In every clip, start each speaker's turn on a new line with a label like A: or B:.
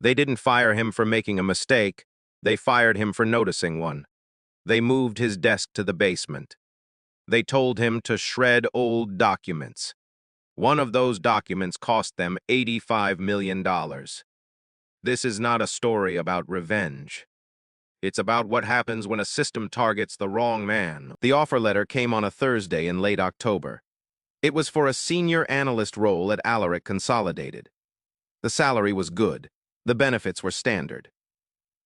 A: They didn't fire him for making a mistake. They fired him for noticing one. They moved his desk to the basement. They told him to shred old documents. One of those documents cost them $85 million. This is not a story about revenge. It's about what happens when a system targets the wrong man. The offer letter came on a Thursday in late October. It was for a senior analyst role at Alaric Consolidated. The salary was good. The benefits were standard.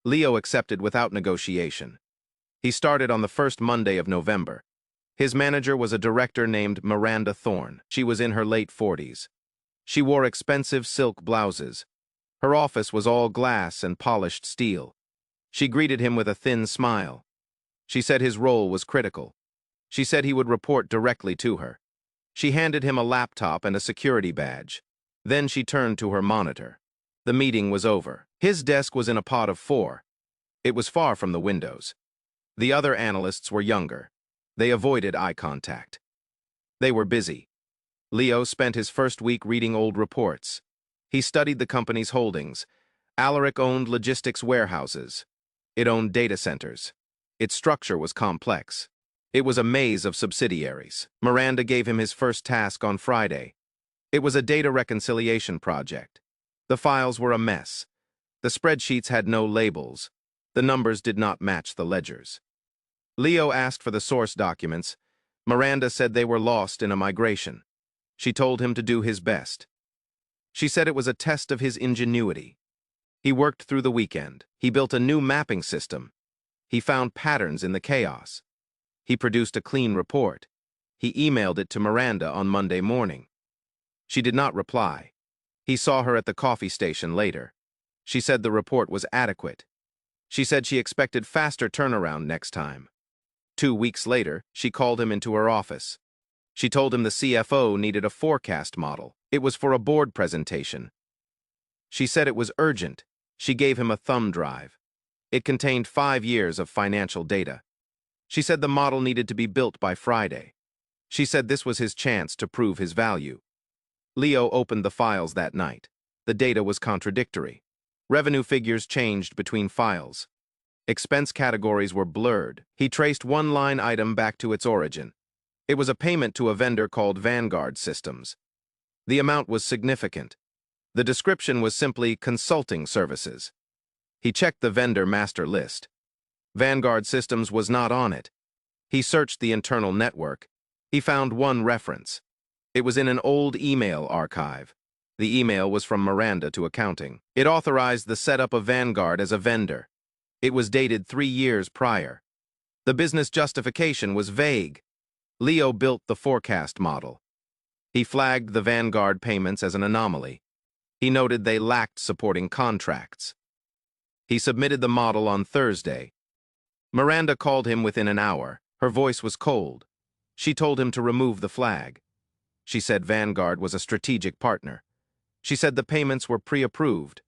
A: Leo accepted without negotiation. He started on the first Monday of November. His manager was a director named Miranda Thorne. She was in her late 40s. She wore expensive silk blouses. Her office was all glass and polished steel. She greeted him with a thin smile. She said his role was critical. She said he would report directly to her. She handed him a laptop and a security badge. Then she turned to her monitor. The meeting was over. His desk was in a pod of 4. It was far from the windows. The other analysts were younger. They avoided eye contact. They were busy. Leo spent his first week reading old reports. He studied the company's holdings. Alaric owned logistics warehouses. It owned data centers. Its structure was complex. It was a maze of subsidiaries. Miranda gave him his first task on Friday. It was a data reconciliation project. The files were a mess. The spreadsheets had no labels. The numbers did not match the ledgers. Leo asked for the source documents. Miranda said they were lost in a migration. She told him to do his best. She said it was a test of his ingenuity. He worked through the weekend. He built a new mapping system. He found patterns in the chaos. He produced a clean report. He emailed it to Miranda on Monday morning. She did not reply. He saw her at the coffee station later. She said the report was adequate. She said she expected faster turnaround next time. 2 weeks later, she called him into her office. She told him the CFO needed a forecast model. It was for a board presentation. She said it was urgent. She gave him a thumb drive. It contained 5 years of financial data. She said the model needed to be built by Friday. She said this was his chance to prove his value. Leo opened the files that night. The data was contradictory. Revenue figures changed between files. Expense categories were blurred. He traced one line item back to its origin. It was a payment to a vendor called Vanguard Systems. The amount was significant. The description was simply consulting services. He checked the vendor master list. Vanguard Systems was not on it. He searched the internal network. He found one reference. It was in an old email archive. The email was from Miranda to accounting. It authorized the setup of Vanguard as a vendor. It was dated 3 years prior. The business justification was vague. Leo built the forecast model. He flagged the Vanguard payments as an anomaly. He noted they lacked supporting contracts. He submitted the model on Thursday. Miranda called him within an hour. Her voice was cold. She told him to remove the flag. She said Vanguard was a strategic partner. She said the payments were pre-approved.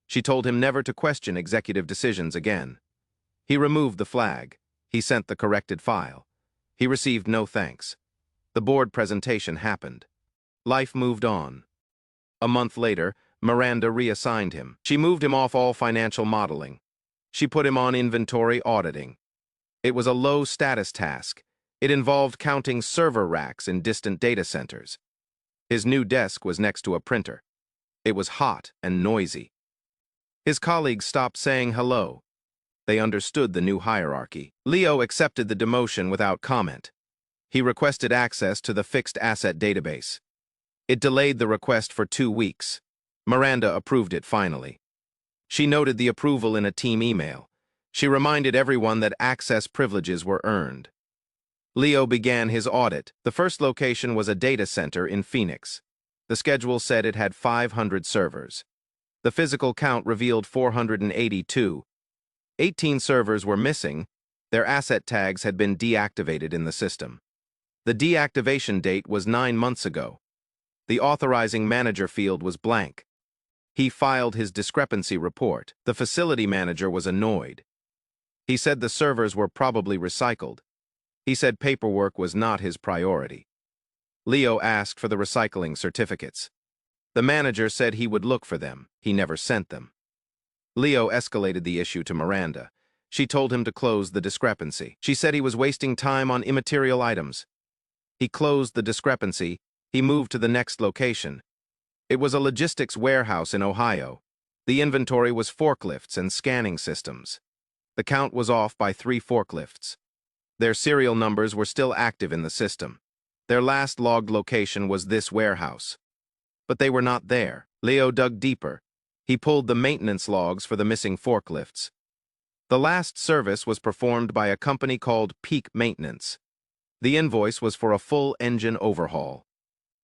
A: She told him never to question executive decisions again. He removed the flag. He sent the corrected file. He received no thanks. The board presentation happened. Life moved on. A month later, Miranda reassigned him. She moved him off all financial modeling. She put him on inventory auditing. It was a low-status task. It involved counting server racks in distant data centers. His new desk was next to a printer. It was hot and noisy. His colleagues stopped saying hello. They understood the new hierarchy. Leo accepted the demotion without comment. He requested access to the fixed asset database. It delayed the request for 2 weeks. Miranda approved it finally. She noted the approval in a team email. She reminded everyone that access privileges were earned. Leo began his audit. The first location was a data center in Phoenix. The schedule said it had 500 servers. The physical count revealed 482. 18 servers were missing. Their asset tags had been deactivated in the system. The deactivation date was 9 months ago. The authorizing manager field was blank. He filed his discrepancy report. The facility manager was annoyed. He said the servers were probably recycled. He said paperwork was not his priority. Leo asked for the recycling certificates. The manager said he would look for them. He never sent them. Leo escalated the issue to Miranda. She told him to close the discrepancy. She said he was wasting time on immaterial items. He closed the discrepancy. He moved to the next location. It was a logistics warehouse in Ohio. The inventory was forklifts and scanning systems. The count was off by 3 forklifts. Their serial numbers were still active in the system. Their last logged location was this warehouse. But they were not there. Leo dug deeper. He pulled the maintenance logs for the missing forklifts. The last service was performed by a company called Peak Maintenance. The invoice was for a full engine overhaul.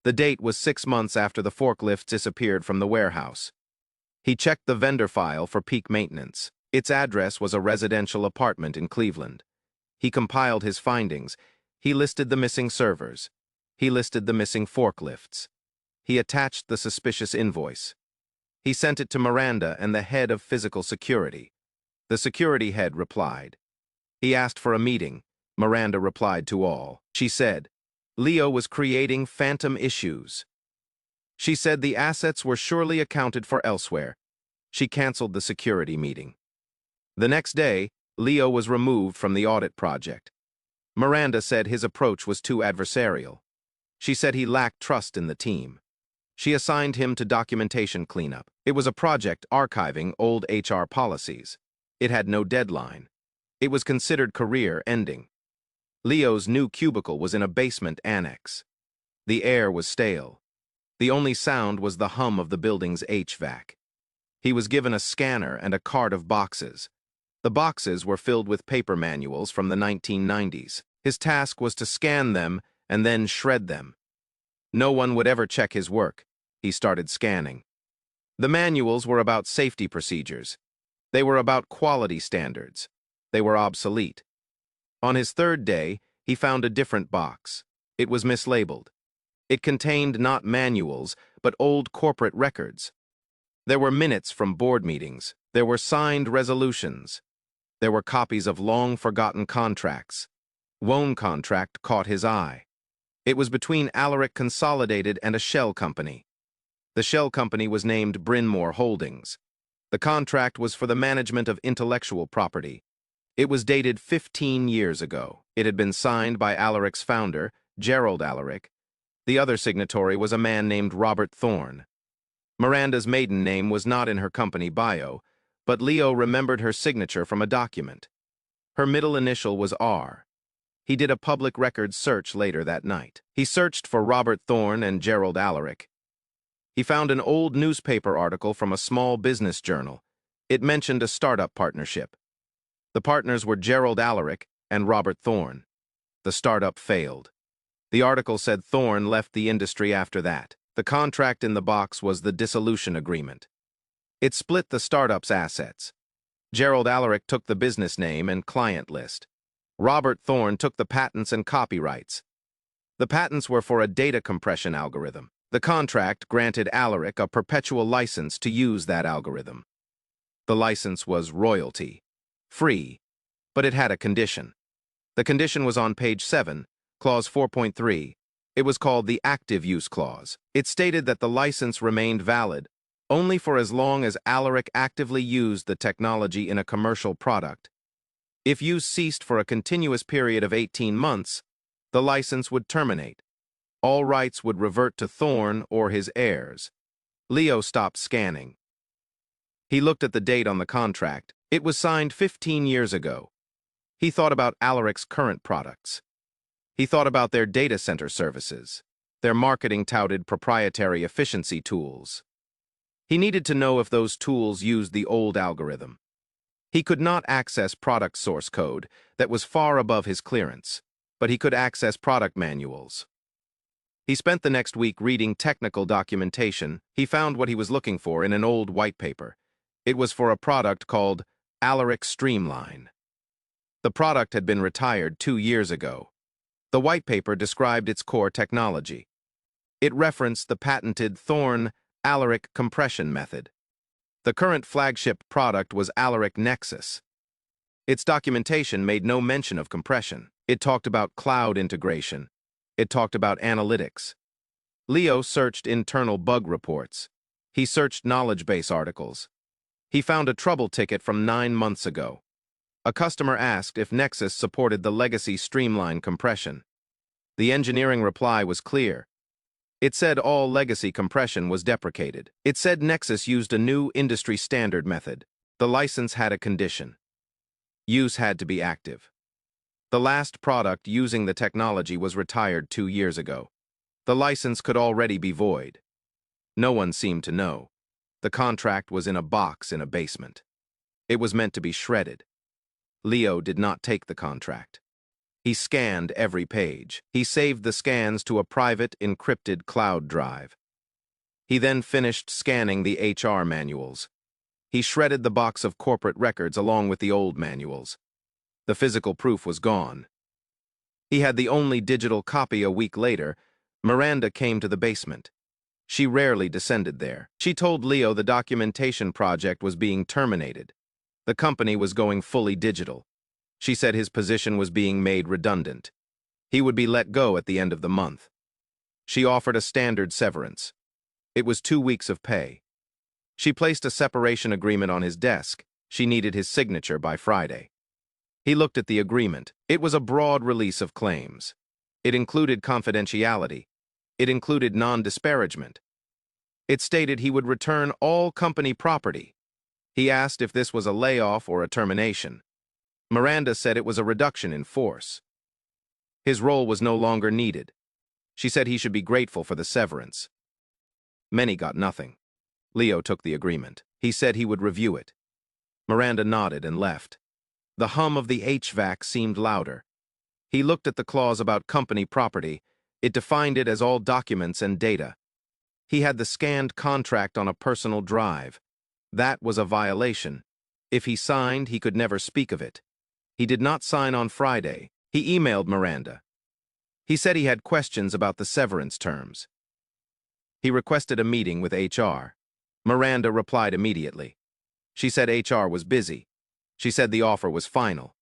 A: The date was 6 months after the forklifts disappeared from the warehouse. He checked the vendor file for Peak Maintenance. Its address was a residential apartment in Cleveland. He compiled his findings. He listed the missing servers. He listed the missing forklifts. He attached the suspicious invoice. He sent it to Miranda and the head of physical security. The security head replied. He asked for a meeting. Miranda replied to all. She said, Leo was creating phantom issues. She said the assets were surely accounted for elsewhere. She canceled the security meeting. The next day, Leo was removed from the audit project. Miranda said his approach was too adversarial. She said he lacked trust in the team. She assigned him to documentation cleanup. It was a project archiving old HR policies. It had no deadline. It was considered career-ending. Leo's new cubicle was in a basement annex. The air was stale. The only sound was the hum of the building's HVAC. He was given a scanner and a cart of boxes. The boxes were filled with paper manuals from the 1990s. His task was to scan them and then shred them. No one would ever check his work. He started scanning. The manuals were about safety procedures. They were about quality standards. They were obsolete. On his third day, he found a different box. It was mislabeled. It contained not manuals, but old corporate records. There were minutes from board meetings. There were signed resolutions. There were copies of long-forgotten contracts. One contract caught his eye. It was between Alaric Consolidated and a shell company. The shell company was named Bryn Mawr Holdings. The contract was for the management of intellectual property. It was dated 15 years ago. It had been signed by Alaric's founder, Gerald Alaric. The other signatory was a man named Robert Thorne. Miranda's maiden name was not in her company bio, but Leo remembered her signature from a document. Her middle initial was R. He did a public records search later that night. He searched for Robert Thorne and Gerald Alaric. He found an old newspaper article from a small business journal. It mentioned a startup partnership. The partners were Gerald Alaric and Robert Thorne. The startup failed. The article said Thorne left the industry after that. The contract in the box was the dissolution agreement. It split the startup's assets. Gerald Alaric took the business name and client list. Robert Thorne took the patents and copyrights. The patents were for a data compression algorithm. The contract granted Alaric a perpetual license to use that algorithm. The license was royalty-free, but it had a condition. The condition was on page 7, clause 4.3. It was called the active use clause. It stated that the license remained valid only for as long as Alaric actively used the technology in a commercial product. If use ceased for a continuous period of 18 months, the license would terminate. All rights would revert to Thorne or his heirs. Leo stopped scanning. He looked at the date on the contract. It was signed 15 years ago. He thought about Alaric's current products. He thought about their data center services. Their marketing touted proprietary efficiency tools. He needed to know if those tools used the old algorithm. He could not access product source code that was far above his clearance, but he could access product manuals. He spent the next week reading technical documentation. He found what he was looking for in an old white paper. It was for a product called Alaric Streamline. The product had been retired 2 years ago. The white paper described its core technology. It referenced the patented Thorne-Alaric compression method. The current flagship product was Alaric Nexus. Its documentation made no mention of compression. It talked about cloud integration. It talked about analytics. Leo searched internal bug reports. He searched knowledge base articles. He found a trouble ticket from 9 months ago. A customer asked if Nexus supported the legacy streamline compression. The engineering reply was clear. It said all legacy compression was deprecated. It said Nexus used a new industry standard method. The license had a condition. Use had to be active. The last product using the technology was retired 2 years ago. The license could already be void. No one seemed to know. The contract was in a box in a basement. It was meant to be shredded. Leo did not take the contract. He scanned every page. He saved the scans to a private, encrypted cloud drive. He then finished scanning the HR manuals. He shredded the box of corporate records along with the old manuals. The physical proof was gone. He had the only digital copy a week later. Miranda came to the basement. She rarely descended there. She told Leo the documentation project was being terminated. The company was going fully digital. She said his position was being made redundant. He would be let go at the end of the month. She offered a standard severance. It was 2 weeks of pay. She placed a separation agreement on his desk. She needed his signature by Friday. He looked at the agreement. It was a broad release of claims. It included confidentiality. It included non-disparagement. It stated he would return all company property. He asked if this was a layoff or a termination. Miranda said it was a reduction in force. His role was no longer needed. She said he should be grateful for the severance. Many got nothing. Leo took the agreement. He said he would review it. Miranda nodded and left. The hum of the HVAC seemed louder. He looked at the clause about company property. It defined it as all documents and data. He had the scanned contract on a personal drive. That was a violation. If he signed, he could never speak of it. He did not sign on Friday. He emailed Miranda. He said he had questions about the severance terms. He requested a meeting with HR. Miranda replied immediately. She said HR was busy. She said the offer was final.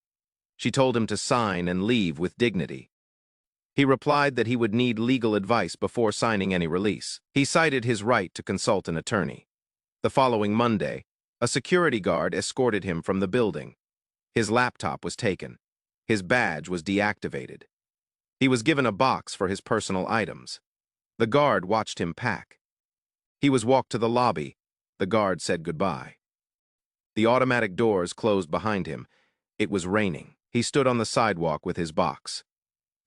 A: She told him to sign and leave with dignity. He replied that he would need legal advice before signing any release. He cited his right to consult an attorney. The following Monday, a security guard escorted him from the building. His laptop was taken. His badge was deactivated. He was given a box for his personal items. The guard watched him pack. He was walked to the lobby. The guard said goodbye. The automatic doors closed behind him. It was raining. He stood on the sidewalk with his box.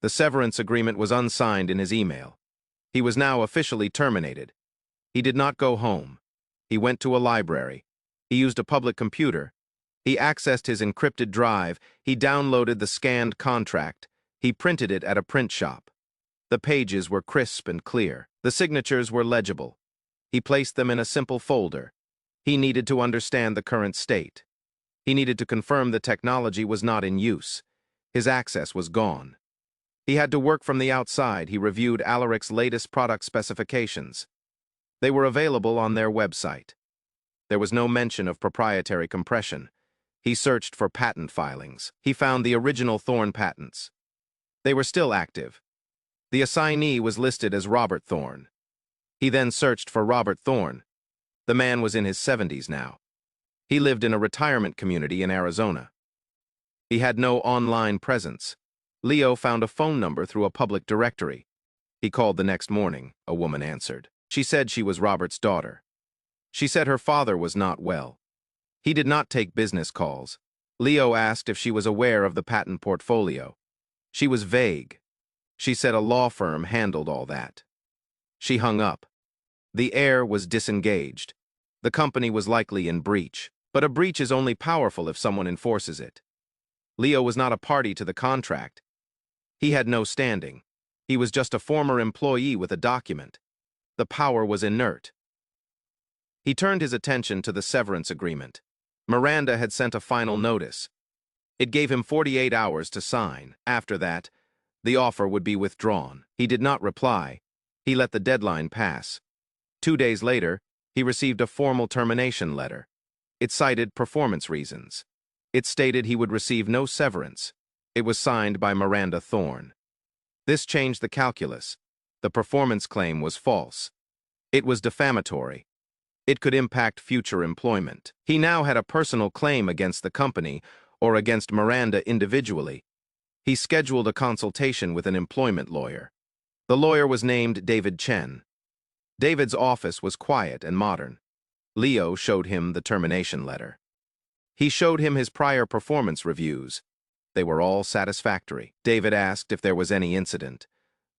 A: The severance agreement was unsigned in his email. He was now officially terminated. He did not go home. He went to a library. He used a public computer. He accessed his encrypted drive. He downloaded the scanned contract. He printed it at a print shop. The pages were crisp and clear. The signatures were legible. He placed them in a simple folder. He needed to understand the current state. He needed to confirm the technology was not in use. His access was gone. He had to work from the outside. He reviewed Alaric's latest product specifications. They were available on their website. There was no mention of proprietary compression. He searched for patent filings. He found the original Thorne patents. They were still active. The assignee was listed as Robert Thorne. He then searched for Robert Thorne. The man was in his 70s now. He lived in a retirement community in Arizona. He had no online presence. Leo found a phone number through a public directory. He called the next morning. A woman answered. She said she was Robert's daughter. She said her father was not well. He did not take business calls. Leo asked if she was aware of the patent portfolio. She was vague. She said a law firm handled all that. She hung up. The air was disengaged. The company was likely in breach, but a breach is only powerful if someone enforces it. Leo was not a party to the contract. He had no standing. He was just a former employee with a document. The power was inert. He turned his attention to the severance agreement. Miranda had sent a final notice. It gave him 48 hours to sign. After that, the offer would be withdrawn. He did not reply. He let the deadline pass. 2 days later, he received a formal termination letter. It cited performance reasons. It stated he would receive no severance. It was signed by Miranda Thorne. This changed the calculus. The performance claim was false. It was defamatory. It could impact future employment. He now had a personal claim against the company or against Miranda individually. He scheduled a consultation with an employment lawyer. The lawyer was named David Chen. David's office was quiet and modern. Leo showed him the termination letter. He showed him his prior performance reviews. They were all satisfactory. David asked if there was any incident.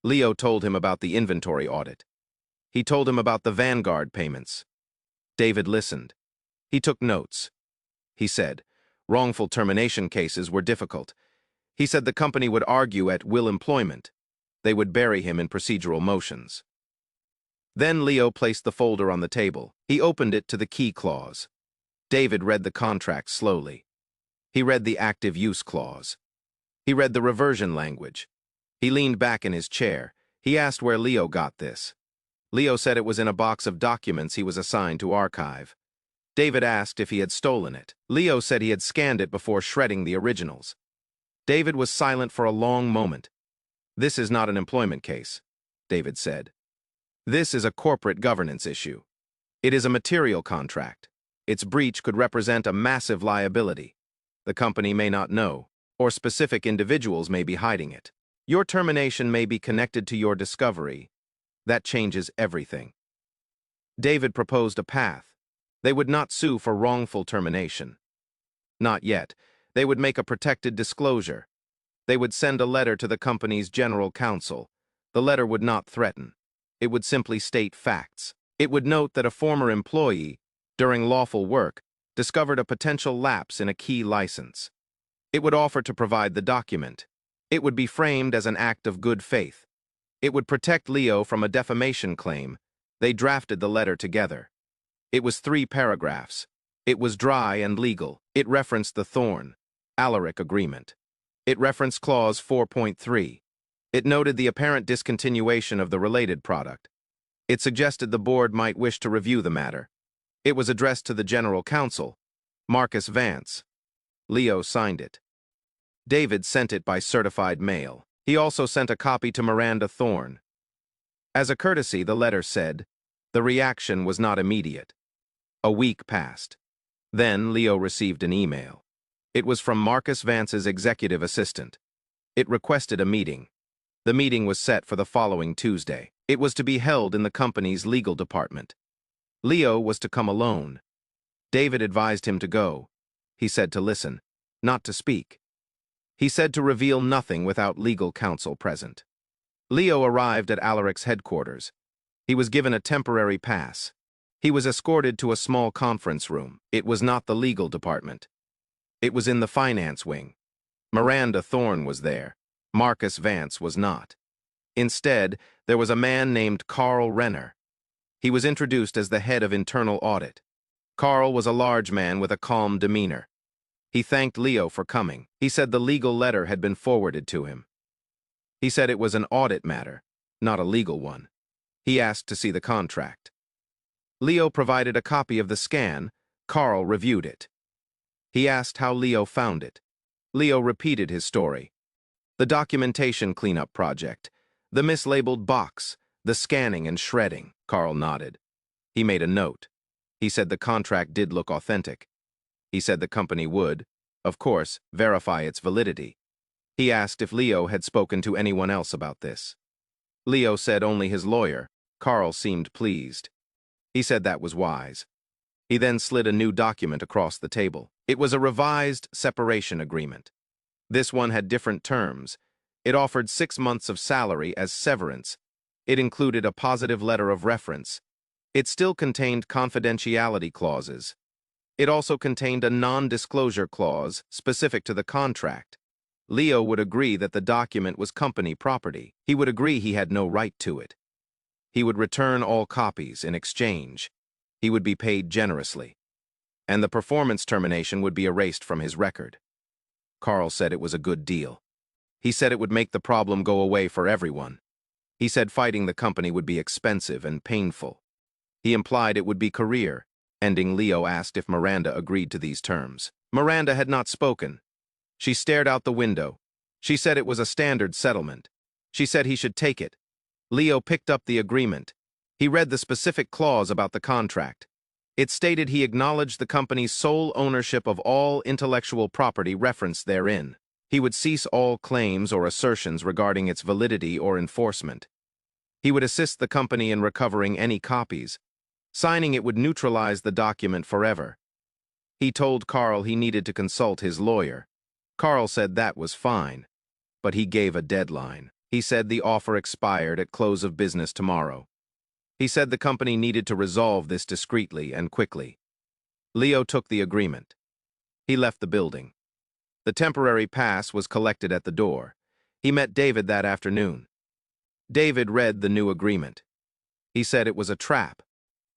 A: Leo told him about the inventory audit. He told him about the Vanguard payments. David listened. He took notes. He said, wrongful termination cases were difficult. He said the company would argue at will employment. They would bury him in procedural motions. Then Leo placed the folder on the table. He opened it to the key clause. David read the contract slowly. He read the active use clause. He read the reversion language. He leaned back in his chair. He asked where Leo got this. Leo said it was in a box of documents he was assigned to archive. David asked if he had stolen it. Leo said he had scanned it before shredding the originals. David was silent for a long moment. "This is not an employment case," David said. "This is a corporate governance issue. It is a material contract. Its breach could represent a massive liability. The company may not know, or specific individuals may be hiding it. Your termination may be connected to your discovery. That changes everything." David proposed a path. They would not sue for wrongful termination. Not yet. They would make a protected disclosure. They would send a letter to the company's general counsel. The letter would not threaten. It would simply state facts. It would note that a former employee, during lawful work, discovered a potential lapse in a key license. It would offer to provide the document. It would be framed as an act of good faith. It would protect Leo from a defamation claim. They drafted the letter together. It was 3 paragraphs. It was dry and legal. It referenced the Alaric agreement. It referenced clause 4.3. It noted the apparent discontinuation of the related product. It suggested the board might wish to review the matter. It was addressed to the general counsel, Marcus Vance. Leo signed it. David sent it by certified mail. He also sent a copy to Miranda Thorne. As a courtesy, the letter said, the reaction was not immediate. A week passed. Then Leo received an email. It was from Marcus Vance's executive assistant. It requested a meeting. The meeting was set for the following Tuesday. It was to be held in the company's legal department. Leo was to come alone. David advised him to go. He said to listen, not to speak. He said to reveal nothing without legal counsel present. Leo arrived at Alaric's headquarters. He was given a temporary pass. He was escorted to a small conference room. It was not the legal department. It was in the finance wing. Miranda Thorne was there. Marcus Vance was not. Instead, there was a man named Carl Renner. He was introduced as the head of internal audit. Carl was a large man with a calm demeanor. He thanked Leo for coming. He said the legal letter had been forwarded to him. He said it was an audit matter, not a legal one. He asked to see the contract. Leo provided a copy of the scan. Carl reviewed it. He asked how Leo found it. Leo repeated his story. The documentation cleanup project, the mislabeled box, the scanning and shredding. Carl nodded. He made a note. He said the contract did look authentic. He said the company would, of course, verify its validity. He asked if Leo had spoken to anyone else about this. Leo said only his lawyer. Carl seemed pleased. He said that was wise. He then slid a new document across the table. It was a revised separation agreement. This one had different terms. It offered 6 months of salary as severance. It included a positive letter of reference. It still contained confidentiality clauses. It also contained a non-disclosure clause specific to the contract. Leo would agree that the document was company property. He would agree he had no right to it. He would return all copies in exchange. He would be paid generously. And the performance termination would be erased from his record. Carl said it was a good deal. He said it would make the problem go away for everyone. He said fighting the company would be expensive and painful. He implied it would be career ending. Leo asked if Miranda agreed to these terms. Miranda had not spoken. She stared out the window. She said it was a standard settlement. She said he should take it. Leo picked up the agreement. He read the specific clause about the contract. It stated he acknowledged the company's sole ownership of all intellectual property referenced therein. He would cease all claims or assertions regarding its validity or enforcement. He would assist the company in recovering any copies. Signing it would neutralize the document forever. He told Carl he needed to consult his lawyer. Carl said that was fine, but he gave a deadline. He said the offer expired at close of business tomorrow. He said the company needed to resolve this discreetly and quickly. Leo took the agreement. He left the building. The temporary pass was collected at the door. He met David that afternoon. David read the new agreement. He said it was a trap.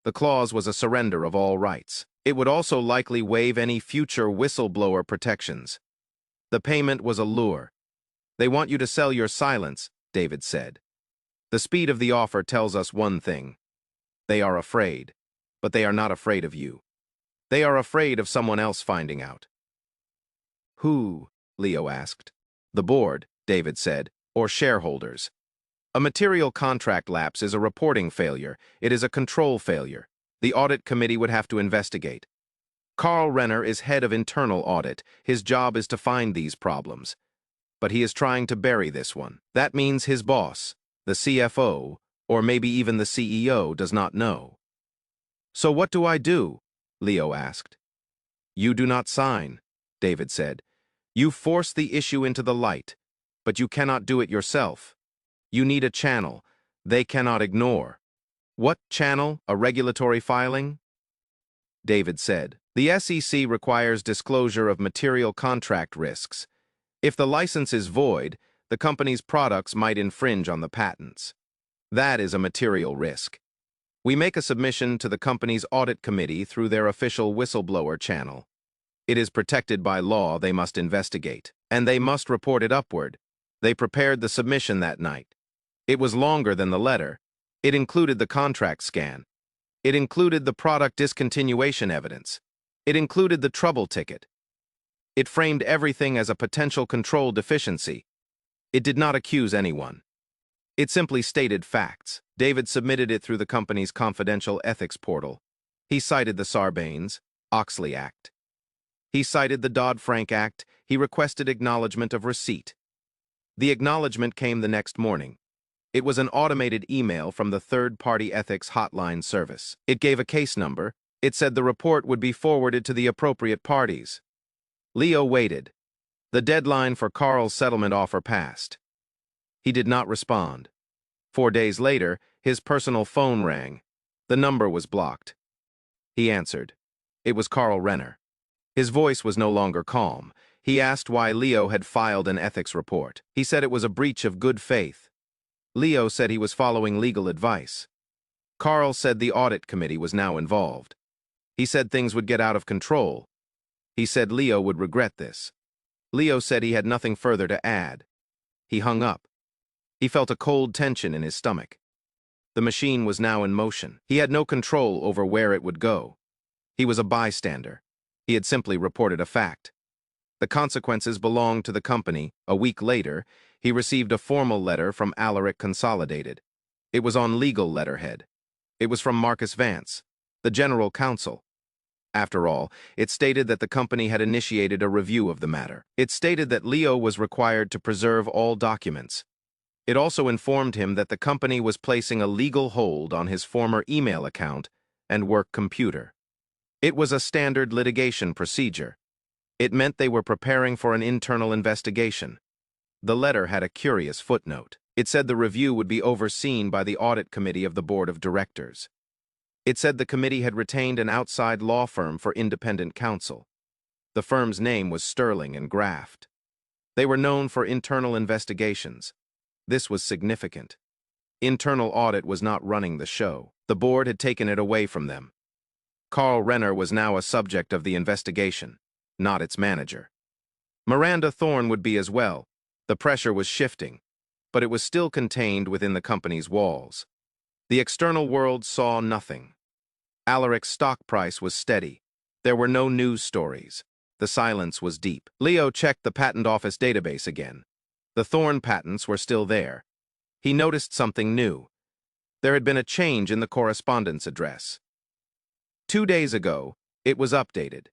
A: The clause was a surrender of all rights. It would also likely waive any future whistleblower protections. The payment was a lure. They want you to sell your silence, David said. The speed of the offer tells us one thing. They are afraid, but they are not afraid of you. They are afraid of someone else finding out. Who? Leo asked. The board, David said, or shareholders. A material contract lapse is a reporting failure. It is a control failure. The audit committee would have to investigate. Carl Renner is head of internal audit. His job is to find these problems. But he is trying to bury this one. That means his boss, the CFO, or maybe even the CEO, does not know. So what do I do? Leo asked. You do not sign, David said. You force the issue into the light, but you cannot do it yourself. You need a channel. They cannot ignore. What channel? A regulatory filing? David said. The SEC requires disclosure of material contract risks. If the license is void, the company's products might infringe on the patents. That is a material risk. We make a submission to the company's audit committee through their official whistleblower channel. It is protected by law. They must investigate, and they must report it upward. They prepared the submission that night. It was longer than the letter. It included the contract scan. It included the product discontinuation evidence. It included the trouble ticket. It framed everything as a potential control deficiency. It did not accuse anyone. It simply stated facts. David submitted it through the company's confidential ethics portal. He cited the Sarbanes-Oxley Act. He cited the Dodd-Frank Act. He requested acknowledgement of receipt. The acknowledgement came the next morning. It was an automated email from the third-party ethics hotline service. It gave a case number. It said the report would be forwarded to the appropriate parties. Leo waited. The deadline for Carl's settlement offer passed. He did not respond. 4 days later, his personal phone rang. The number was blocked. He answered. It was Carl Renner. His voice was no longer calm. He asked why Leo had filed an ethics report. He said it was a breach of good faith. Leo said he was following legal advice. Carl said the audit committee was now involved. He said things would get out of control. He said Leo would regret this. Leo said he had nothing further to add. He hung up. He felt a cold tension in his stomach. The machine was now in motion. He had no control over where it would go. He was a bystander. He had simply reported a fact. The consequences belonged to the company. A week later, he received a formal letter from Alaric Consolidated. It was on legal letterhead. It was from Marcus Vance, the general counsel. After all, it stated that the company had initiated a review of the matter. It stated that Leo was required to preserve all documents. It also informed him that the company was placing a legal hold on his former email account and work computer. It was a standard litigation procedure. It meant they were preparing for an internal investigation. The letter had a curious footnote. It said the review would be overseen by the audit committee of the board of directors. It said the committee had retained an outside law firm for independent counsel. The firm's name was Sterling and Graft. They were known for internal investigations. This was significant. Internal audit was not running the show. The board had taken it away from them. Carl Renner was now a subject of the investigation, not its manager. Miranda Thorne would be as well. The pressure was shifting, but it was still contained within the company's walls. The external world saw nothing. Alaric's stock price was steady. There were no news stories. The silence was deep. Leo checked the patent office database again. The Thorne patents were still there. He noticed something new. There had been a change in the correspondence address. 2 days ago, it was updated.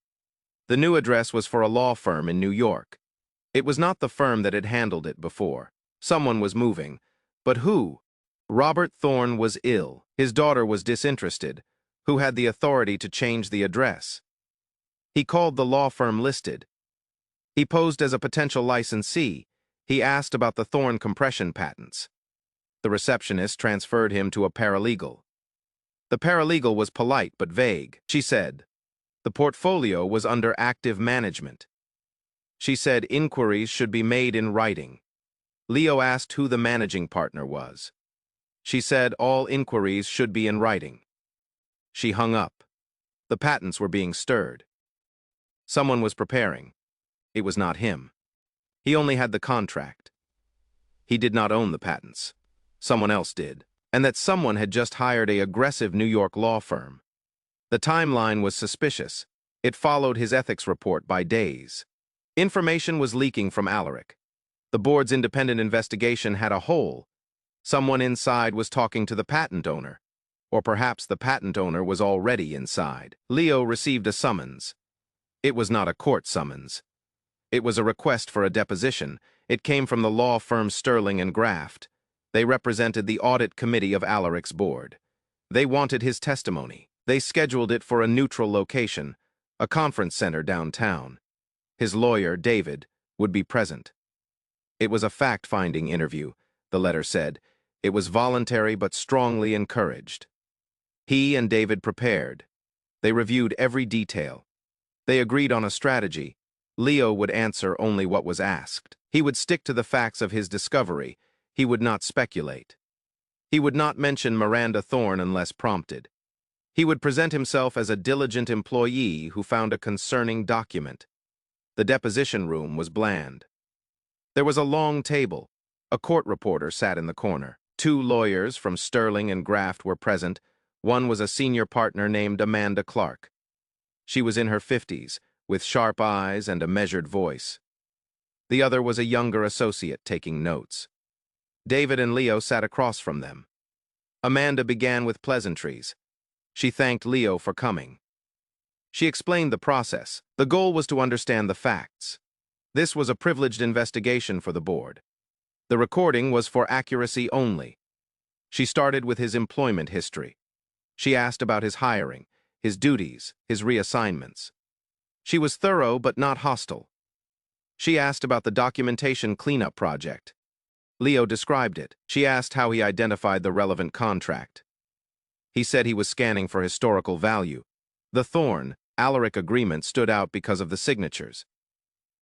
A: The new address was for a law firm in New York. It was not the firm that had handled it before. Someone was moving. But who? Robert Thorne was ill. His daughter was disinterested. Who had the authority to change the address? He called the law firm listed. He posed as a potential licensee. He asked about the Thorne compression patents. The receptionist transferred him to a paralegal. The paralegal was polite but vague. She said, the portfolio was under active management. She said inquiries should be made in writing. Leo asked who the managing partner was. She said all inquiries should be in writing. She hung up. The patents were being stirred. Someone was preparing. It was not him. He only had the contract. He did not own the patents. Someone else did. And that someone had just hired an aggressive New York law firm. The timeline was suspicious. It followed his ethics report by days. Information was leaking from Alaric. The board's independent investigation had a hole. Someone inside was talking to the patent owner. Or perhaps the patent owner was already inside. Leo received a summons. It was not a court summons. It was a request for a deposition. It came from the law firm Sterling and Graft. They represented the audit committee of Alaric's board. They wanted his testimony. They scheduled it for a neutral location, a conference center downtown. His lawyer, David, would be present. It was a fact-finding interview, the letter said. It was voluntary but strongly encouraged. He and David prepared. They reviewed every detail. They agreed on a strategy. Leo would answer only what was asked. He would stick to the facts of his discovery. He would not speculate. He would not mention Miranda Thorne unless prompted. He would present himself as a diligent employee who found a concerning document. The deposition room was bland. There was a long table. A court reporter sat in the corner. 2 lawyers from Sterling and Graft were present. One was a senior partner named Amanda Clark. She was in her 50s, with sharp eyes and a measured voice. The other was a younger associate taking notes. David and Leo sat across from them. Amanda began with pleasantries. She thanked Leo for coming. She explained the process. The goal was to understand the facts. This was a privileged investigation for the board. The recording was for accuracy only. She started with his employment history. She asked about his hiring, his duties, his reassignments. She was thorough but not hostile. She asked about the documentation cleanup project. Leo described it. She asked how he identified the relevant contract. He said he was scanning for historical value. The Thorne-Alaric agreement stood out because of the signatures.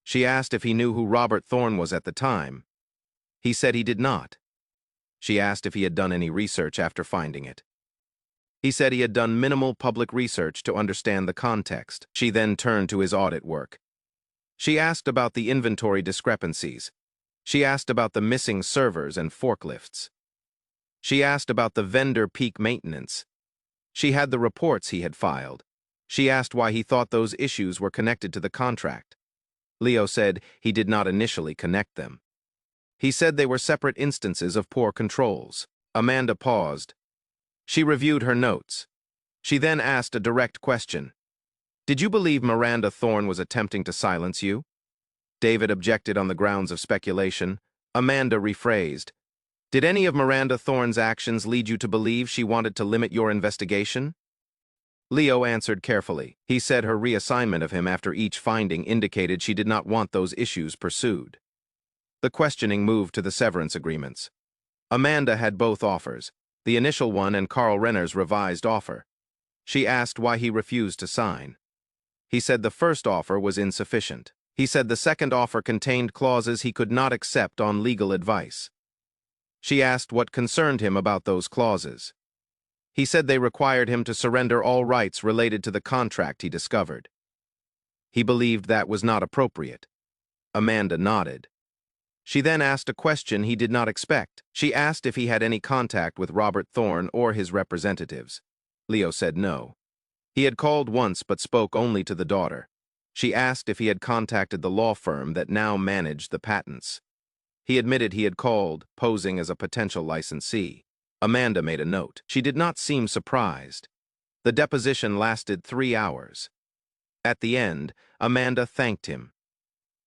A: She asked if he knew who Robert Thorne was at the time. He said he did not. She asked if he had done any research after finding it. He said he had done minimal public research to understand the context. She then turned to his audit work. She asked about the inventory discrepancies. She asked about the missing servers and forklifts. She asked about the vendor peak maintenance. She had the reports he had filed. She asked why he thought those issues were connected to the contract. Leo said he did not initially connect them. He said they were separate instances of poor controls. Amanda paused. She reviewed her notes. She then asked a direct question. Did you believe Miranda Thorne was attempting to silence you? David objected on the grounds of speculation. Amanda rephrased. Did any of Miranda Thorne's actions lead you to believe she wanted to limit your investigation? Leo answered carefully. He said her reassignment of him after each finding indicated she did not want those issues pursued. The questioning moved to the severance agreements. Amanda had both offers, the initial one and Carl Renner's revised offer. She asked why he refused to sign. He said the first offer was insufficient. He said the second offer contained clauses he could not accept on legal advice. She asked what concerned him about those clauses. He said they required him to surrender all rights related to the contract he discovered. He believed that was not appropriate. Amanda nodded. She then asked a question he did not expect. She asked if he had any contact with Robert Thorne or his representatives. Leo said no. He had called once but spoke only to the daughter. She asked if he had contacted the law firm that now managed the patents. He admitted he had called, posing as a potential licensee. Amanda made a note. She did not seem surprised. The deposition lasted 3 hours. At the end, Amanda thanked him.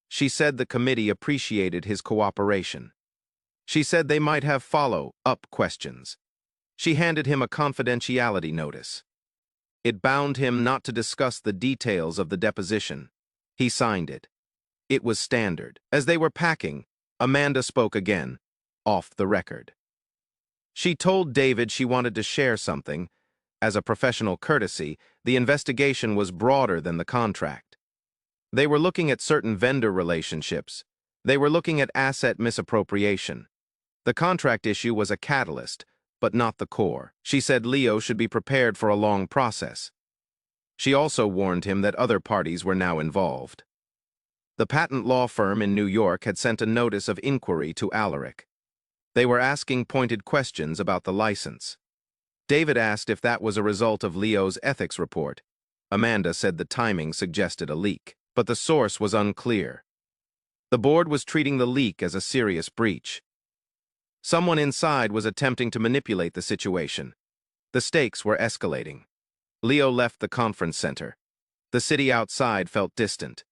A: She said the committee appreciated his cooperation. She said they might have follow-up questions. She handed him a confidentiality notice. It bound him not to discuss the details of the deposition. He signed it. It was standard. As they were packing, Amanda spoke again, off the record. She told David she wanted to share something. As a professional courtesy, the investigation was broader than the contract. They were looking at certain vendor relationships. They were looking at asset misappropriation. The contract issue was a catalyst, but not the core. She said Leo should be prepared for a long process. She also warned him that other parties were now involved. The patent law firm in New York had sent a notice of inquiry to Alaric. They were asking pointed questions about the license. David asked if that was a result of Leo's ethics report. Amanda said the timing suggested a leak, but the source was unclear. The board was treating the leak as a serious breach. Someone inside was attempting to manipulate the situation. The stakes were escalating. Leo left the conference center. The city outside felt distant.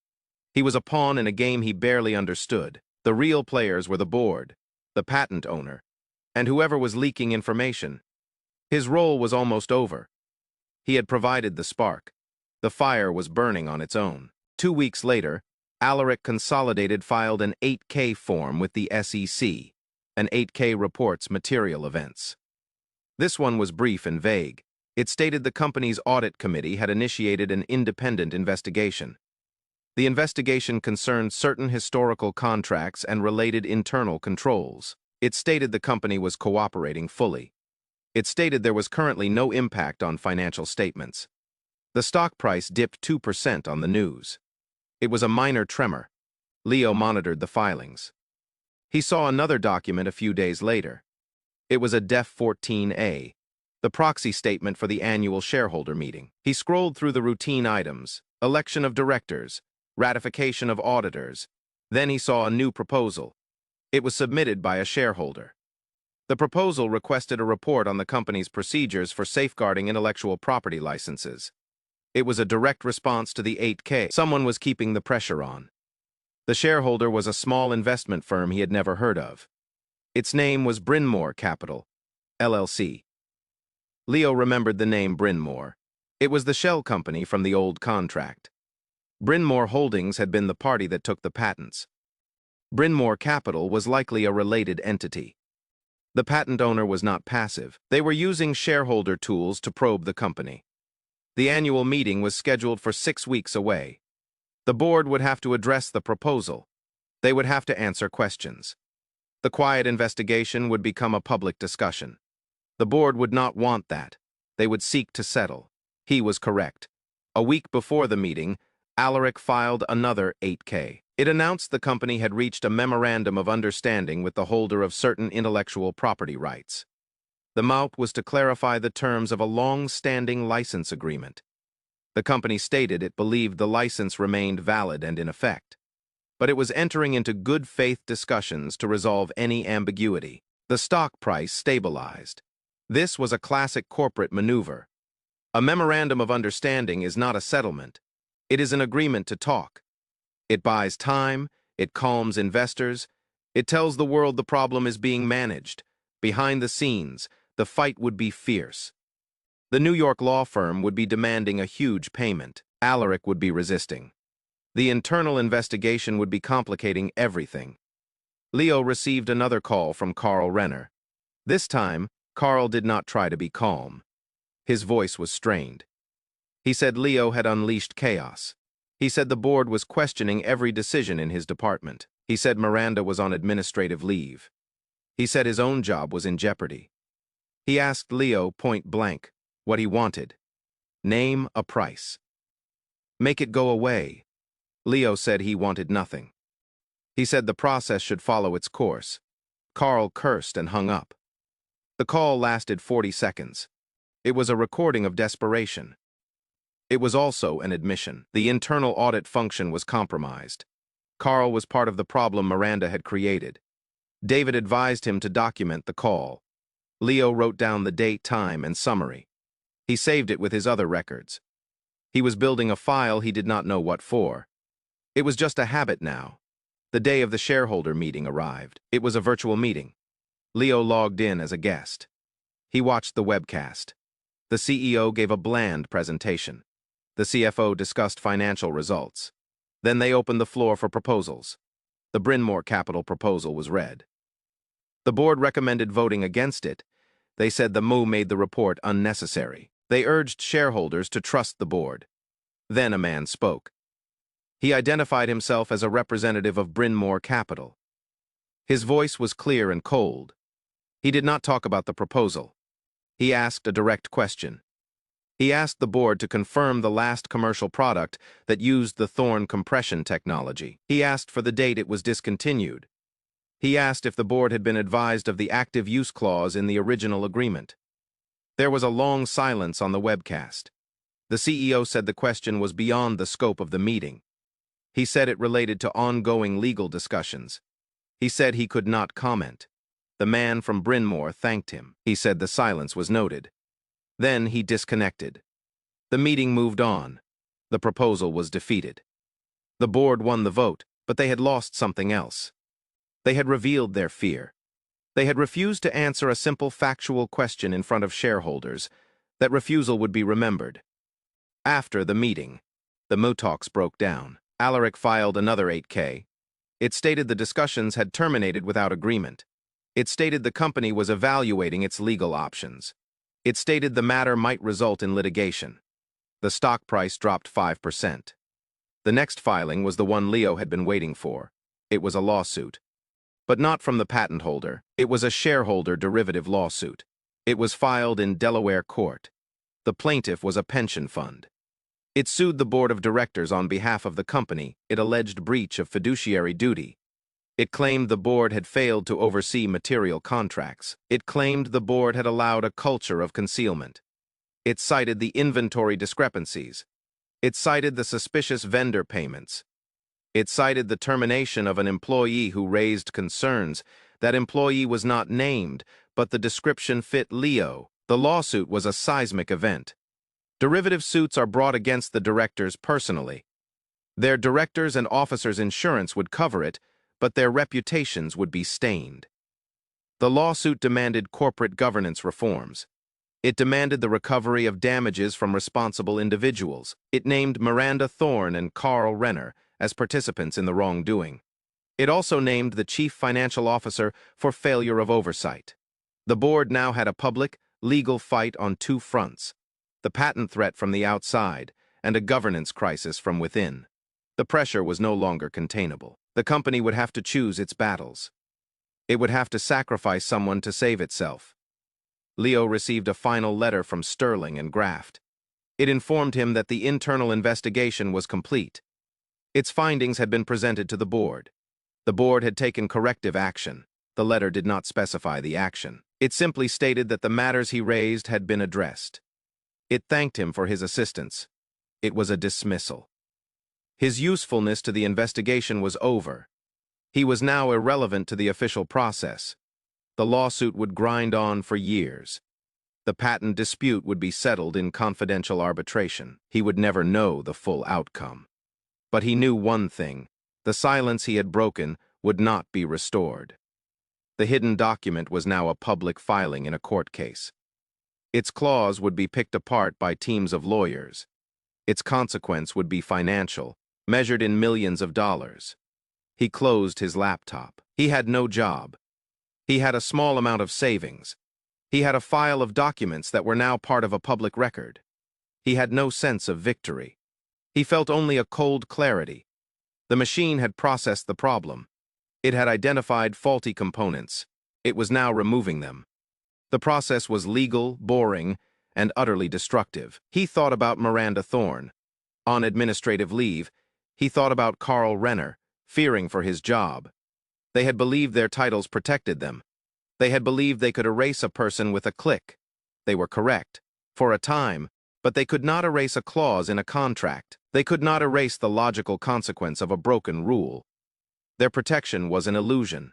A: He was a pawn in a game he barely understood. The real players were the board, the patent owner, and whoever was leaking information. His role was almost over. He had provided the spark. The fire was burning on its own. 2 weeks later, Alaric Consolidated filed an 8K form with the SEC. An 8K reports material events. This one was brief and vague. It stated the company's audit committee had initiated an independent investigation. The investigation concerned certain historical contracts and related internal controls. It stated the company was cooperating fully. It stated there was currently no impact on financial statements. The stock price dipped 2% on the news. It was a minor tremor. Leo monitored the filings. He saw another document a few days later. It was a Def 14A, the proxy statement for the annual shareholder meeting. He scrolled through the routine items, election of directors, ratification of auditors. Then he saw a new proposal. It was submitted by a shareholder. The proposal requested a report on the company's procedures for safeguarding intellectual property licenses. It was a direct response to the 8K. Someone was keeping the pressure on. The shareholder was a small investment firm he had never heard of. Its name was Bryn Mawr Capital, LLC. Leo remembered the name Bryn Mawr. It was the shell company from the old contract. Bryn Mawr Holdings had been the party that took the patents. Bryn Mawr Capital was likely a related entity. The patent owner was not passive. They were using shareholder tools to probe the company. The annual meeting was scheduled for 6 weeks away. The board would have to address the proposal. They would have to answer questions. The quiet investigation would become a public discussion. The board would not want that. They would seek to settle. He was correct. A week before the meeting, Alaric filed another 8K. It announced the company had reached a memorandum of understanding with the holder of certain intellectual property rights. The MOUP was to clarify the terms of a long-standing license agreement. The company stated it believed the license remained valid and in effect, but it was entering into good faith discussions to resolve any ambiguity. The stock price stabilized. This was a classic corporate maneuver. A memorandum of understanding is not a settlement. It is an agreement to talk. It buys time, it calms investors, it tells the world the problem is being managed. Behind the scenes, the fight would be fierce. The New York law firm would be demanding a huge payment. Alaric would be resisting. The internal investigation would be complicating everything. Leo received another call from Carl Renner. This time, Carl did not try to be calm. His voice was strained. He said Leo had unleashed chaos. He said the board was questioning every decision in his department. He said Miranda was on administrative leave. He said his own job was in jeopardy. He asked Leo point blank what he wanted. Name a price. Make it go away. Leo said he wanted nothing. He said the process should follow its course. Carl cursed and hung up. The call lasted 40 seconds. It was a recording of desperation. It was also an admission. The internal audit function was compromised. Carl was part of the problem Miranda had created. David advised him to document the call. Leo wrote down the date, time, and summary. He saved it with his other records. He was building a file he did not know what for. It was just a habit now. The day of the shareholder meeting arrived. It was a virtual meeting. Leo logged in as a guest. He watched the webcast. The CEO gave a bland presentation. The CFO discussed financial results. Then they opened the floor for proposals. The Bryn Mawr Capital proposal was read. The board recommended voting against it. They said the move made the report unnecessary. They urged shareholders to trust the board. Then a man spoke. He identified himself as a representative of Bryn Mawr Capital. His voice was clear and cold. He did not talk about the proposal. He asked a direct question. He asked the board to confirm the last commercial product that used the Thorn compression technology. He asked for the date it was discontinued. He asked if the board had been advised of the active use clause in the original agreement. There was a long silence on the webcast. The CEO said the question was beyond the scope of the meeting. He said it related to ongoing legal discussions. He said he could not comment. The man from Bryn Mawr thanked him. He said the silence was noted. Then he disconnected. The meeting moved on. The proposal was defeated. The board won the vote, but they had lost something else. They had revealed their fear. They had refused to answer a simple factual question in front of shareholders. That refusal would be remembered. After the meeting, the talks broke down. Alaric filed another 8K. It stated the discussions had terminated without agreement. It stated the company was evaluating its legal options. It stated the matter might result in litigation. The stock price dropped 5%. The next filing was the one Leo had been waiting for. It was a lawsuit. But not from the patent holder. It was a shareholder derivative lawsuit. It was filed in Delaware court. The plaintiff was a pension fund. It sued the board of directors on behalf of the company. It alleged breach of fiduciary duty. It claimed the board had failed to oversee material contracts. It claimed the board had allowed a culture of concealment. It cited the inventory discrepancies. It cited the suspicious vendor payments. It cited the termination of an employee who raised concerns. That employee was not named, but the description fit Leo. The lawsuit was a seismic event. Derivative suits are brought against the directors personally. Their directors' and officers' insurance would cover it, but their reputations would be stained. The lawsuit demanded corporate governance reforms. It demanded the recovery of damages from responsible individuals. It named Miranda Thorn and Carl Renner as participants in the wrongdoing. It also named the chief financial officer for failure of oversight. The board now had a public, legal fight on two fronts: the patent threat from the outside and a governance crisis from within. The pressure was no longer containable. The company would have to choose its battles. It would have to sacrifice someone to save itself. Leo received a final letter from Sterling and Graft. It informed him that the internal investigation was complete. Its findings had been presented to the board. The board had taken corrective action. The letter did not specify the action. It simply stated that the matters he raised had been addressed. It thanked him for his assistance. It was a dismissal. His usefulness to the investigation was over. He was now irrelevant to the official process. The lawsuit would grind on for years. The patent dispute would be settled in confidential arbitration. He would never know the full outcome. But he knew one thing: the silence he had broken would not be restored. The hidden document was now a public filing in a court case. Its clause would be picked apart by teams of lawyers. Its consequence would be financial, measured in millions of dollars. He closed his laptop. He had no job. He had a small amount of savings. He had a file of documents that were now part of a public record. He had no sense of victory. He felt only a cold clarity. The machine had processed the problem. It had identified faulty components. It was now removing them. The process was legal, boring, and utterly destructive. He thought about Miranda Thorn. On administrative leave, he thought about Carl Renner, fearing for his job. They had believed their titles protected them. They had believed they could erase a person with a click. They were correct, for a time, but they could not erase a clause in a contract. They could not erase the logical consequence of a broken rule. Their protection was an illusion.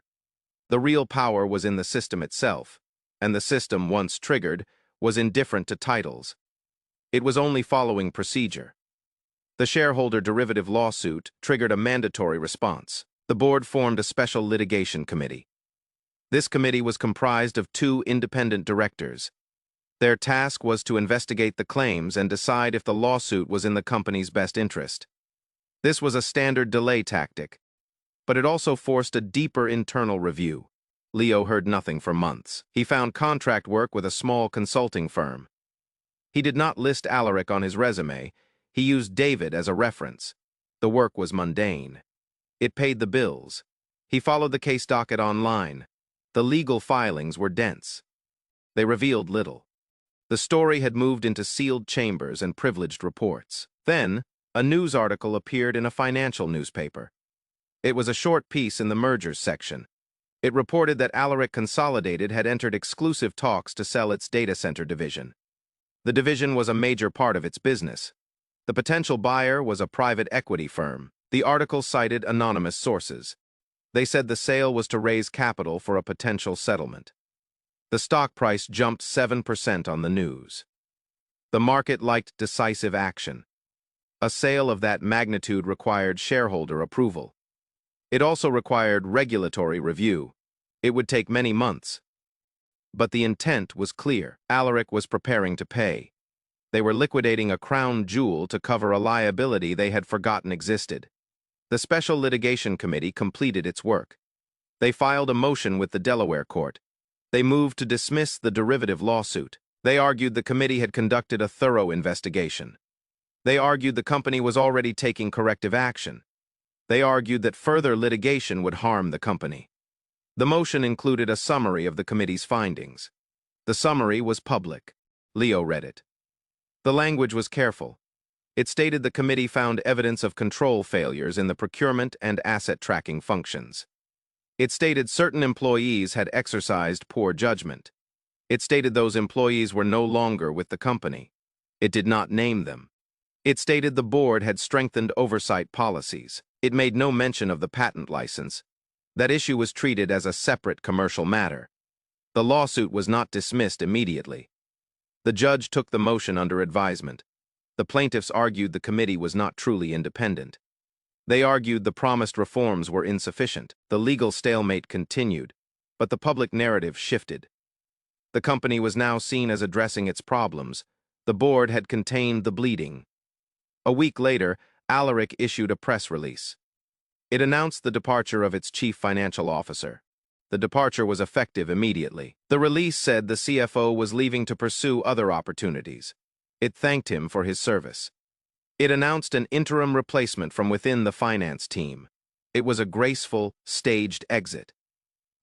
A: The real power was in the system itself, and the system, once triggered, was indifferent to titles. It was only following procedure. The shareholder derivative lawsuit triggered a mandatory response. The board formed a special litigation committee. This committee was comprised of 2 independent directors. Their task was to investigate the claims and decide if the lawsuit was in the company's best interest. This was a standard delay tactic, but it also forced a deeper internal review. Leo heard nothing for months. He found contract work with a small consulting firm. He did not list Alaric on his resume. He used David as a reference. The work was mundane. It paid the bills. He followed the case docket online. The legal filings were dense. They revealed little. The story had moved into sealed chambers and privileged reports. Then, a news article appeared in a financial newspaper. It was a short piece in the mergers section. It reported that Alaric Consolidated had entered exclusive talks to sell its data center division. The division was a major part of its business. The potential buyer was a private equity firm. The article cited anonymous sources. They said the sale was to raise capital for a potential settlement. The stock price jumped 7% on the news. The market liked decisive action. A sale of that magnitude required shareholder approval. It also required regulatory review. It would take many months. But the intent was clear. Alaric was preparing to pay. They were liquidating a crown jewel to cover a liability they had forgotten existed. The Special Litigation Committee completed its work. They filed a motion with the Delaware court. They moved to dismiss the derivative lawsuit. They argued the committee had conducted a thorough investigation. They argued the company was already taking corrective action. They argued that further litigation would harm the company. The motion included a summary of the committee's findings. The summary was public. Leo read it. The language was careful. It stated the committee found evidence of control failures in the procurement and asset tracking functions. It stated certain employees had exercised poor judgment. It stated those employees were no longer with the company. It did not name them. It stated the board had strengthened oversight policies. It made no mention of the patent license. That issue was treated as a separate commercial matter. The lawsuit was not dismissed immediately. The judge took the motion under advisement. The plaintiffs argued the committee was not truly independent. They argued the promised reforms were insufficient. The legal stalemate continued, but the public narrative shifted. The company was now seen as addressing its problems. The board had contained the bleeding. A week later, Alaric issued a press release. It announced the departure of its chief financial officer. The departure was effective immediately. The release said the CFO was leaving to pursue other opportunities. It thanked him for his service. It announced an interim replacement from within the finance team. It was a graceful, staged exit.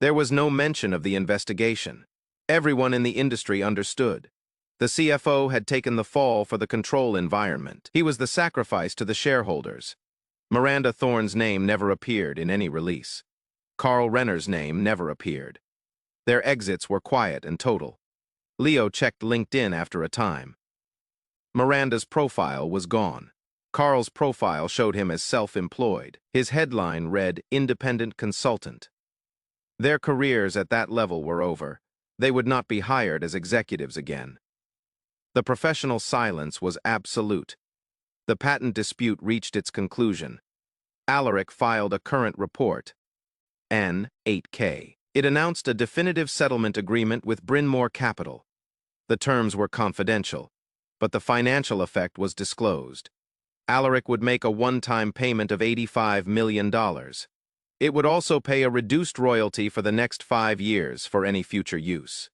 A: There was no mention of the investigation. Everyone in the industry understood. The CFO had taken the fall for the control environment. He was the sacrifice to the shareholders. Miranda Thorne's name never appeared in any release. Carl Renner's name never appeared. Their exits were quiet and total. Leo checked LinkedIn after a time. Miranda's profile was gone. Carl's profile showed him as self-employed. His headline read, "Independent Consultant." Their careers at that level were over. They would not be hired as executives again. The professional silence was absolute. The patent dispute reached its conclusion. Alaric filed a current report, N8K. It announced a definitive settlement agreement with Bryn Mawr Capital. The terms were confidential, but the financial effect was disclosed. Alaric would make a one-time payment of $85 million. It would also pay a reduced royalty for the next 5 years for any future use.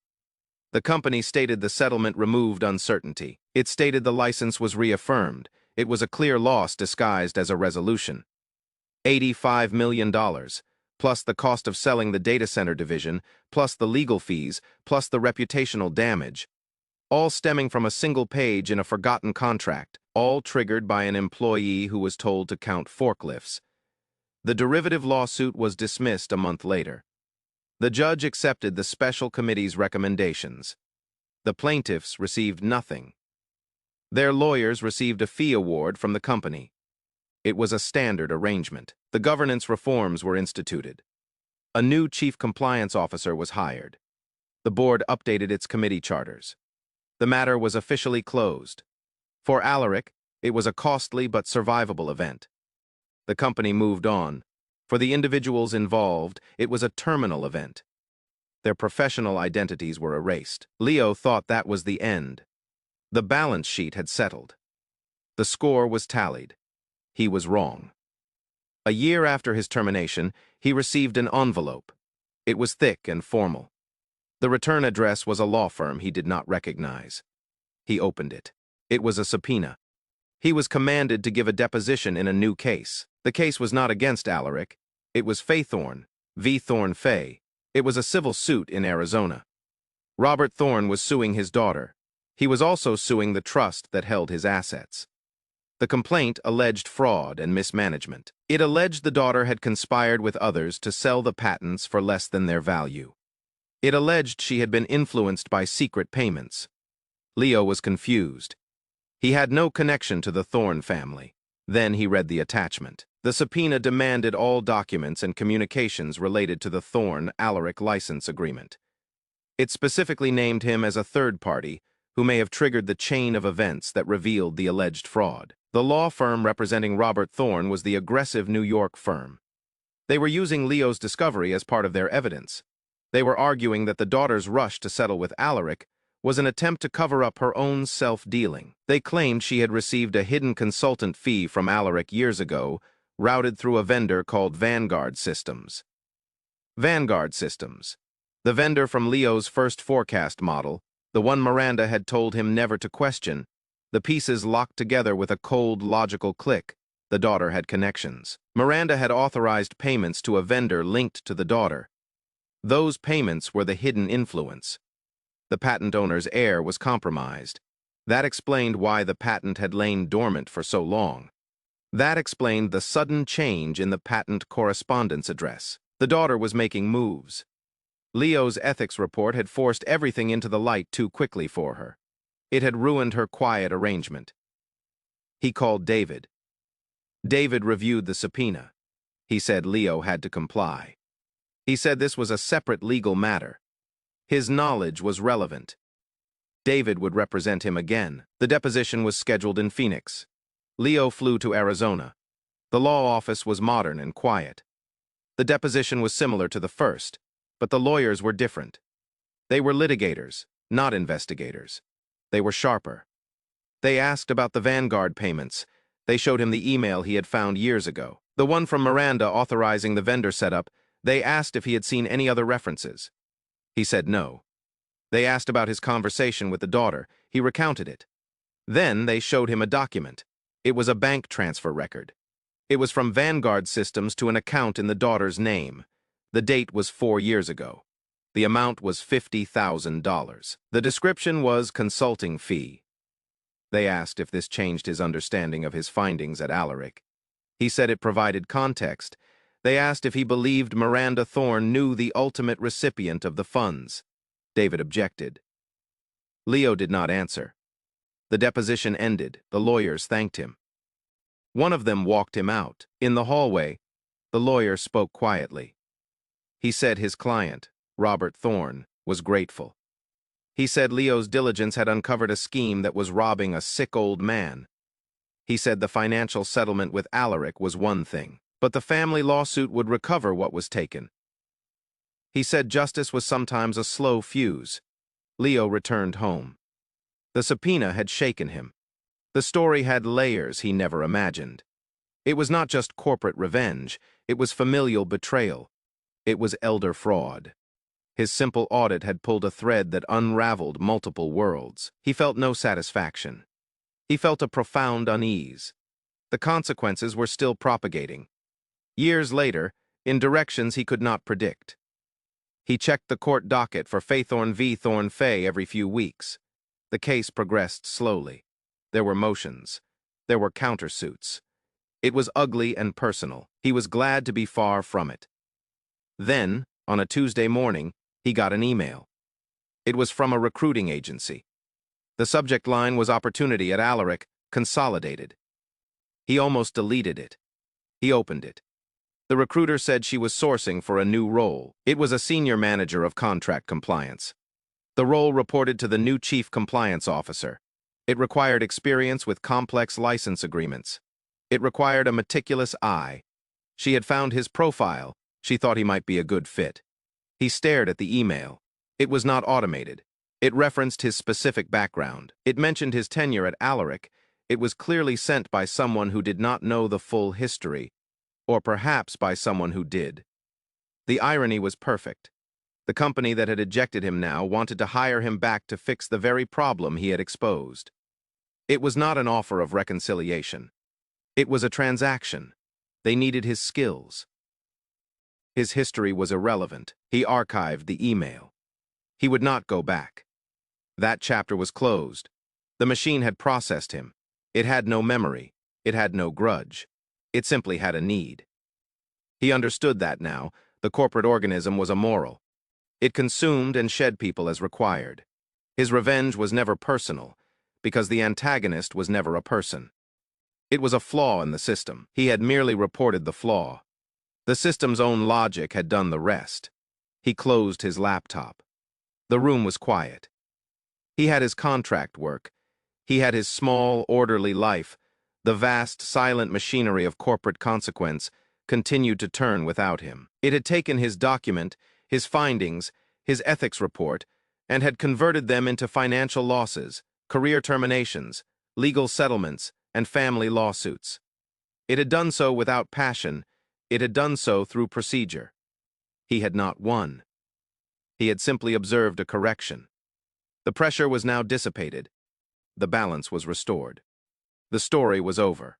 A: The company stated the settlement removed uncertainty. It stated the license was reaffirmed. It was a clear loss disguised as a resolution. $85 million, plus the cost of selling the data center division, plus the legal fees, plus the reputational damage, all stemming from a single page in a forgotten contract, all triggered by an employee who was told to count forklifts. The derivative lawsuit was dismissed a month later. The judge accepted the special committee's recommendations. The plaintiffs received nothing. Their lawyers received a fee award from the company. It was a standard arrangement. The governance reforms were instituted. A new chief compliance officer was hired. The board updated its committee charters. The matter was officially closed. For Alaric, it was a costly but survivable event. The company moved on. For the individuals involved, it was a terminal event. Their professional identities were erased. Leo thought that was the end. The balance sheet had settled. The score was tallied. He was wrong. A year after his termination, he received an envelope. It was thick and formal. The return address was a law firm he did not recognize. He opened it. It was a subpoena. He was commanded to give a deposition in a new case. The case was not against Alaric. It was Faithorn v. Thorn Fay. It was a civil suit in Arizona. Robert Thorn was suing his daughter. He was also suing the trust that held his assets. The complaint alleged fraud and mismanagement. It alleged the daughter had conspired with others to sell the patents for less than their value. It alleged she had been influenced by secret payments. Leo was confused. He had no connection to the Thorn family. Then he read the attachment. The subpoena demanded all documents and communications related to the Thorn-Alaric license agreement. It specifically named him as a third party who may have triggered the chain of events that revealed the alleged fraud. The law firm representing Robert Thorn was the aggressive New York firm. They were using Leo's discovery as part of their evidence. They were arguing that the daughter's rush to settle with Alaric was an attempt to cover up her own self-dealing. They claimed she had received a hidden consultant fee from Alaric years ago, routed through a vendor called Vanguard Systems. Vanguard Systems, the vendor from Leo's first forecast model, the one Miranda had told him never to question, the pieces locked together with a cold, logical click. The daughter had connections. Miranda had authorized payments to a vendor linked to the daughter. Those payments were the hidden influence. The patent owner's heir was compromised. That explained why the patent had lain dormant for so long. That explained the sudden change in the patent correspondence address. The daughter was making moves. Leo's ethics report had forced everything into the light too quickly for her. It had ruined her quiet arrangement. He called David. David reviewed the subpoena. He said Leo had to comply. He said this was a separate legal matter. His knowledge was relevant. David would represent him again. The deposition was scheduled in Phoenix. Leo flew to Arizona. The law office was modern and quiet. The deposition was similar to the first, but the lawyers were different. They were litigators, not investigators. They were sharper. They asked about the Vanguard payments. They showed him the email he had found years ago. The one from Miranda authorizing the vendor setup. They asked if he had seen any other references. He said no. They asked about his conversation with the daughter. He recounted it. Then they showed him a document. It was a bank transfer record. It was from Vanguard Systems to an account in the daughter's name. The date was 4 years ago. The amount was $50,000. The description was consulting fee. They asked if this changed his understanding of his findings at Alaric. He said it provided context. They asked if he believed Miranda Thorn knew the ultimate recipient of the funds. David objected. Leo did not answer. The deposition ended. The lawyers thanked him. One of them walked him out. In the hallway, the lawyer spoke quietly. He said his client, Robert Thorn, was grateful. He said Leo's diligence had uncovered a scheme that was robbing a sick old man. He said the financial settlement with Alaric was one thing, but the family lawsuit would recover what was taken. He said justice was sometimes a slow fuse. Leo returned home. The subpoena had shaken him. The story had layers he never imagined. It was not just corporate revenge, it was familial betrayal. It was elder fraud. His simple audit had pulled a thread that unraveled multiple worlds. He felt no satisfaction. He felt a profound unease. The consequences were still propagating. Years later, in directions he could not predict. He checked the court docket for Faithorn v. Thorn Fay every few weeks. The case progressed slowly. There were motions. There were countersuits. It was ugly and personal. He was glad to be far from it. Then, on a Tuesday morning, he got an email. It was from a recruiting agency. The subject line was Opportunity at Alaric, Consolidated. He almost deleted it. He opened it. The recruiter said she was sourcing for a new role. It was a senior manager of contract compliance. The role reported to the new chief compliance officer. It required experience with complex license agreements. It required a meticulous eye. She had found his profile. She thought he might be a good fit. He stared at the email. It was not automated. It referenced his specific background. It mentioned his tenure at Alaric. It was clearly sent by someone who did not know the full history, or perhaps by someone who did. The irony was perfect. The company that had ejected him now wanted to hire him back to fix the very problem he had exposed. It was not an offer of reconciliation. It was a transaction. They needed his skills. His history was irrelevant. He archived the email. He would not go back. That chapter was closed. The machine had processed him. It had no memory. It had no grudge. It simply had a need. He understood that now. The corporate organism was immoral. It consumed and shed people as required. His revenge was never personal, because the antagonist was never a person. It was a flaw in the system. He had merely reported the flaw. The system's own logic had done the rest. He closed his laptop. The room was quiet. He had his contract work. He had his small, orderly life. The vast, silent machinery of corporate consequence continued to turn without him. It had taken his document, his findings, his ethics report, and had converted them into financial losses, career terminations, legal settlements, and family lawsuits. It had done so without passion. It had done so through procedure. He had not won. He had simply observed a correction. The pressure was now dissipated. The balance was restored. The story was over.